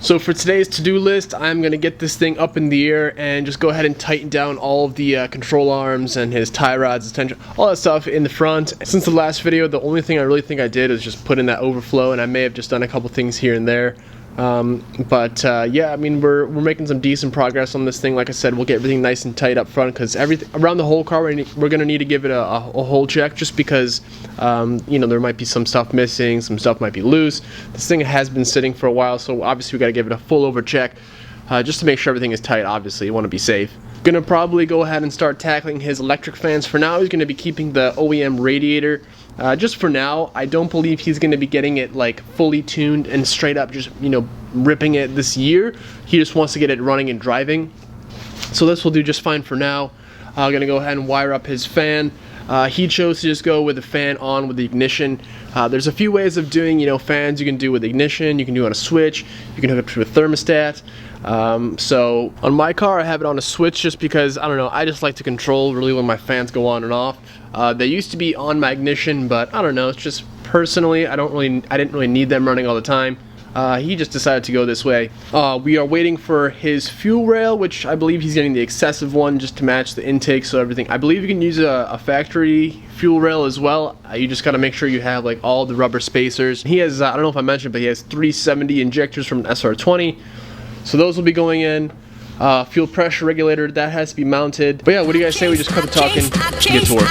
So for today's to-do list, I'm going to get this thing up in the air and just go ahead and tighten down all of the control arms and his tie rods, his tension, all that stuff in the front. Since the last video, the only thing I really think I did was just put in that overflow, and I may have just done a couple things here and there. Yeah, I mean, we're making some decent progress on this thing. Like I said, we'll get everything nice and tight up front, because everything around the whole car we're gonna need to give it a whole check, just because you know, there might be some stuff missing, some stuff might be loose. This thing has been sitting for a while, so obviously we got to give it a full over check, just to make sure everything is tight. Obviously you want to be safe. Gonna probably go ahead and start tackling his electric fans. For now, he's gonna be keeping the OEM radiator. Just for now. I don't believe he's going to be getting it like fully tuned and straight up, just, you know, ripping it this year. He just wants to get it running and driving. So this will do just fine for now. I'm going to go ahead and wire up his fan. He chose to just go with the fan on with the ignition. There's a few ways of doing, you know, fans. You can do with ignition, you can do on a switch, you can hook up to a thermostat. So on my car, I have it on a switch just because, I don't know, I just like to control really when my fans go on and off. They used to be on my ignition, but I don't know, it's just personally, I didn't really need them running all the time. He just decided to go this way. We are waiting for his fuel rail, which I believe he's getting the excessive one just to match the intake, so everything. I believe you can use a factory fuel rail as well. You just gotta make sure you have like all the rubber spacers. He has, I don't know if I mentioned, but he has 370 injectors from an SR20. So those will be going in. Fuel pressure regulator, that has to be mounted. But yeah, what do you guys say we just cut the talking and get to work?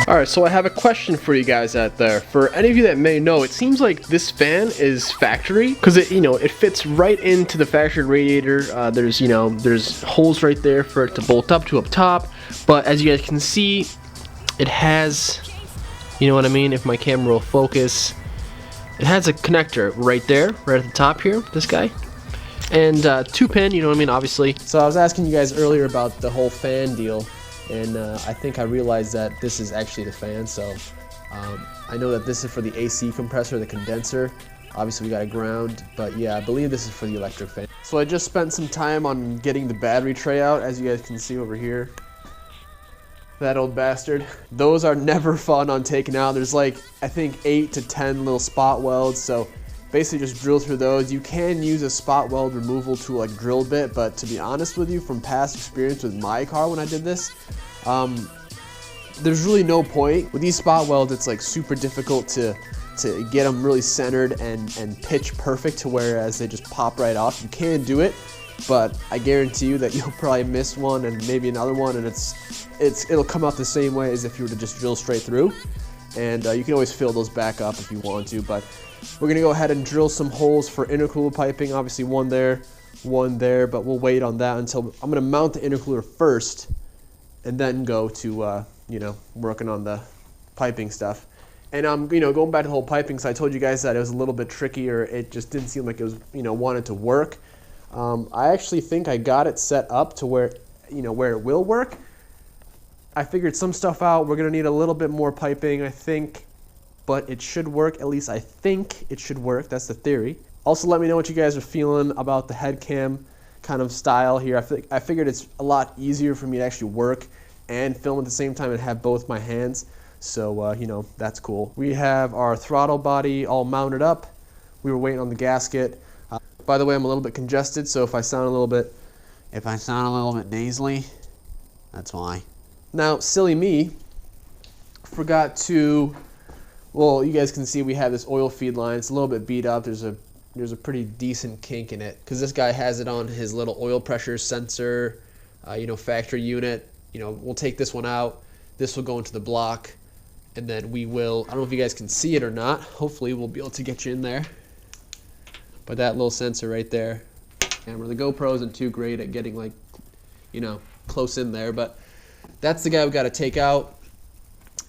Alright, so I have a question for you guys out there. For any of you that may know, it seems like this fan is factory, because it, you know, it fits right into the factory radiator. There's, you know, there's holes right there for it to bolt up to up top. But as you guys can see, it has, you know what I mean, if my camera will focus, it has a connector right there, right at the top here, this guy. And 2-pin, you know what I mean, obviously. So I was asking you guys earlier about the whole fan deal. And I think I realized that this is actually the fan, so I know that this is for the AC compressor, the condenser. Obviously we got a ground, but yeah, I believe this is for the electric fan. So I just spent some time on getting the battery tray out, as you guys can see over here. That old bastard. Those are never fun on taking out. There's like, I think 8 to 10 little spot welds, so basically just drill through those. You can use a spot weld removal tool like drill bit, but to be honest with you, from past experience with my car when I did this, there's really no point. With these spot welds, it's like super difficult to get them really centered and pitch perfect to whereas they just pop right off. You can do it, but I guarantee you that you'll probably miss one and maybe another one, and it'll come out the same way as if you were to just drill straight through. And you can always fill those back up if you want to, but we're gonna go ahead and drill some holes for intercooler piping. Obviously one there, but we'll wait on that until I'm gonna mount the intercooler first and then go to you know, working on the piping stuff. And you know, going back to the whole piping, so I told you guys that it was a little bit tricky, or it just didn't seem like it was, you know, wanted to work. I actually think I got it set up to where, you know, where it will work. I figured some stuff out. We're gonna need a little bit more piping, I think, but it should work. At least I think it should work. That's the theory. Also, let me know what you guys are feeling about the head cam kind of style here. I figured it's a lot easier for me to actually work and film at the same time and have both my hands. So, you know, that's cool. We have our throttle body all mounted up. We were waiting on the gasket. By the way, I'm a little bit congested, so if I sound a little bit nasally, that's why. Now, silly me, forgot to, well, you guys can see we have this oil feed line. It's a little bit beat up. There's a pretty decent kink in it, because this guy has it on his little oil pressure sensor, you know, factory unit. You know, we'll take this one out. This will go into the block, and then we will, I don't know if you guys can see it or not. Hopefully we'll be able to get you in there. by that little sensor right there. Camera. The GoPro isn't too great at getting, like, you know, close in there, but that's the guy we got to take out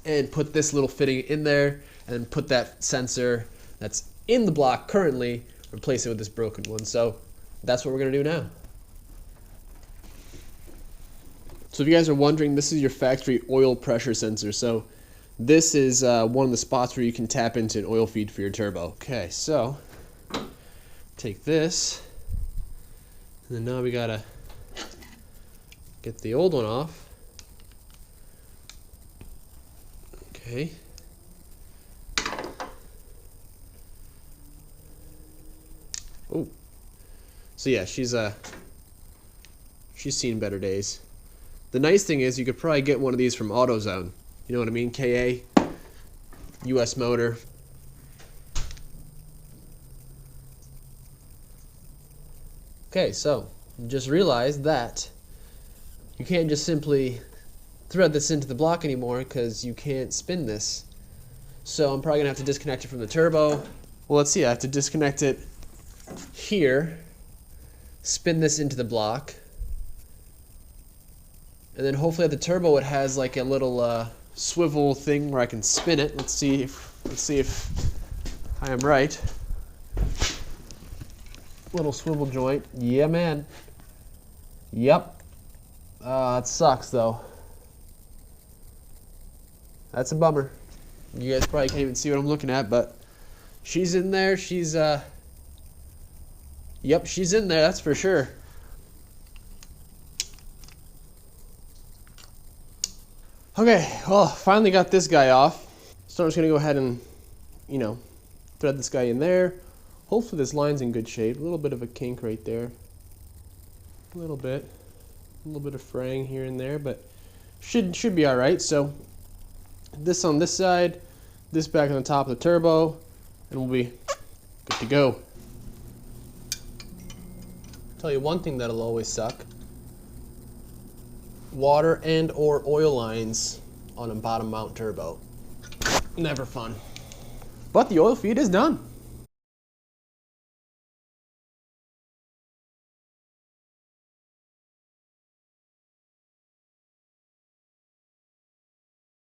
and put this little fitting in there, and then put that sensor that's in the block currently, replace it with this broken one. So that's what we're going to do now. So if you guys are wondering, this is your factory oil pressure sensor. So this is one of the spots where you can tap into an oil feed for your turbo. Okay, so take this, and then now we gotta get the old one off. Okay. Oh. So yeah, she's seen better days. The nice thing is you could probably get one of these from AutoZone. You know what I mean? KA, US motor. Okay, so just realize that you can't just simply thread this into the block anymore because you can't spin this. So I'm probably gonna have to disconnect it from the turbo. Well, let's see, I have to disconnect it here, spin this into the block, and then hopefully at the turbo it has like a little swivel thing where I can spin it. Let's see if I am right. Little swivel joint. Yeah, man. Yep. It sucks though. That's a bummer. You guys probably can't even see what I'm looking at, but she's in there. She's yep, she's in there, that's for sure. Okay, well, finally got this guy off. So I'm just gonna go ahead and, you know, thread this guy in there. Hopefully this line's in good shape. A little bit of a kink right there. A little bit of fraying here and there, but should be all right. So this on this side, this back on the top of the turbo, and we'll be good to go. Tell you one thing that'll always suck: water and or oil lines on a bottom mount turbo. Never fun. But the oil feed is done.